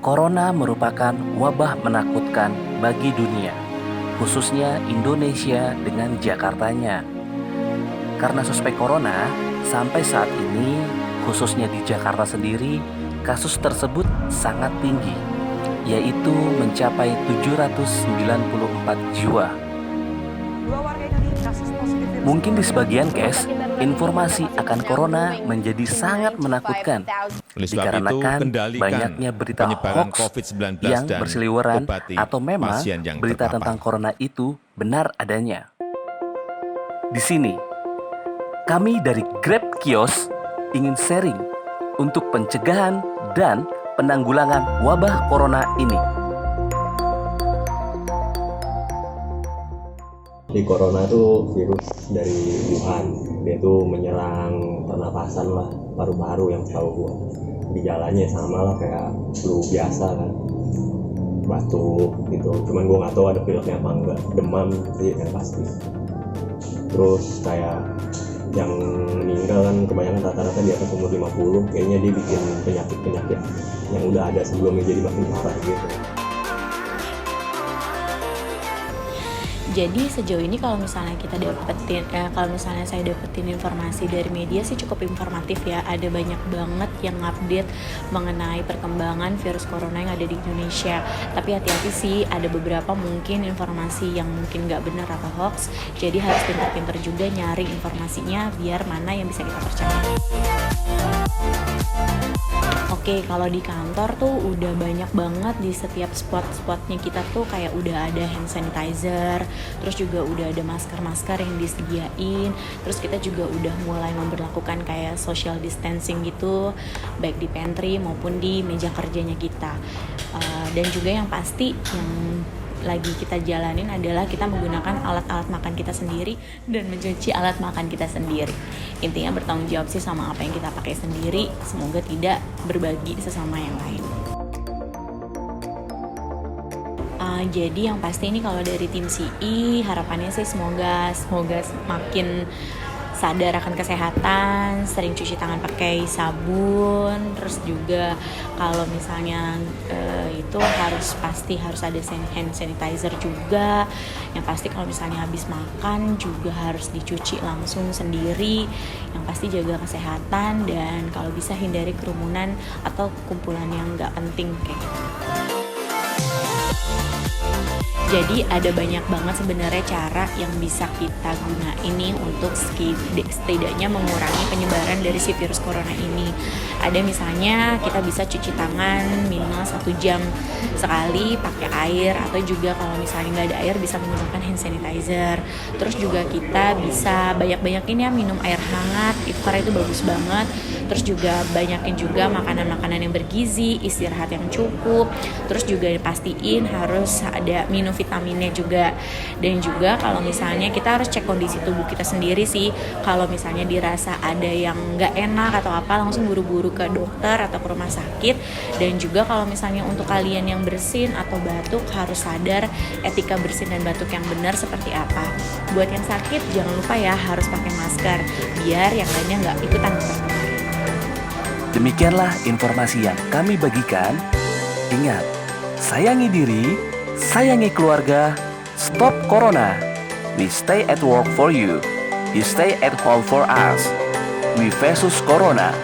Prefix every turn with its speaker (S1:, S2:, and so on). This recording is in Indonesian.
S1: Corona merupakan wabah menakutkan bagi dunia, khususnya Indonesia dengan Jakartanya. Karena suspek corona, sampai saat ini, khususnya di Jakarta sendiri, kasus tersebut sangat tinggi, yaitu mencapai 794 jiwa. Mungkin di sebagian case, informasi akan corona menjadi sangat menakutkan dikarenakan banyaknya berita hoax yang berseliweran atau memang berita tentang corona itu benar adanya. Di sini, kami dari Grab Kios ingin sharing untuk pencegahan dan penanggulangan wabah corona ini.
S2: Di corona itu virus dari Wuhan, dia tuh menyerang pernapasan lah, paru-paru yang tahu gua. Gejalanya sama lah kayak flu biasa kan, batuk gitu. Cuman gua nggak tahu ada pileknya apa enggak, demam sih yang pasti. Terus kayak yang meninggal kan kebanyakan rata-rata di atas umur 50, kayaknya dia bikin penyakit-penyakit yang udah ada sebelumnya jadi makin parah gitu.
S3: Jadi sejauh ini kalau misalnya saya dapetin informasi dari media sih cukup informatif ya. Ada banyak banget yang update mengenai perkembangan virus corona yang ada di Indonesia. Tapi hati-hati sih, ada beberapa mungkin informasi yang mungkin nggak benar atau hoax. Jadi harus pintar-pintar juga nyari informasinya biar mana yang bisa kita percaya. Oke, kalau di kantor tuh udah banyak banget di setiap spot-spotnya kita tuh kayak udah ada hand sanitizer, terus juga udah ada masker-masker yang disediain, terus kita juga udah mulai memberlakukan kayak social distancing gitu, baik di pantry maupun di meja kerjanya kita. Dan juga yang pasti yang lagi kita jalanin adalah kita menggunakan alat-alat makan kita sendiri dan mencuci alat makan kita sendiri. Intinya bertanggung jawab sih sama apa yang kita pakai sendiri, semoga tidak berbagi sesama yang lain. Jadi yang pasti ini kalau dari tim CI harapannya sih semoga makin sadar akan kesehatan, sering cuci tangan pakai sabun, terus juga kalau misalnya itu harus ada hand sanitizer juga. Yang pasti kalau misalnya habis makan juga harus dicuci langsung sendiri. Yang pasti jaga kesehatan dan kalau bisa hindari kerumunan atau kumpulan yang nggak penting kayak gitu. Jadi ada banyak banget sebenarnya cara yang bisa kita gunain nih untuk setidaknya mengurangi penyebaran dari si virus corona ini. Ada misalnya kita bisa cuci tangan minimal 1 jam sekali pakai air, atau juga kalau misalnya nggak ada air bisa menggunakan hand sanitizer. Terus juga kita bisa banyak-banyakin ya minum air hangat, itu karena itu bagus banget. Terus juga banyakin juga makanan-makanan yang bergizi, istirahat yang cukup. Terus juga pastiin harus ada minum vitaminnya juga. Dan juga kalau misalnya kita harus cek kondisi tubuh kita sendiri sih. Kalau misalnya dirasa ada yang nggak enak atau apa, langsung buru-buru ke dokter atau ke rumah sakit. Dan juga kalau misalnya untuk kalian yang bersin atau batuk, harus sadar etika bersin dan batuk yang benar seperti apa. Buat yang sakit jangan lupa ya harus pakai masker biar yang lainnya nggak ikutan tertular.
S1: Demikianlah informasi yang kami bagikan. Ingat, sayangi diri, sayangi keluarga, stop corona. We stay at work for you. You stay at home for us. We versus corona.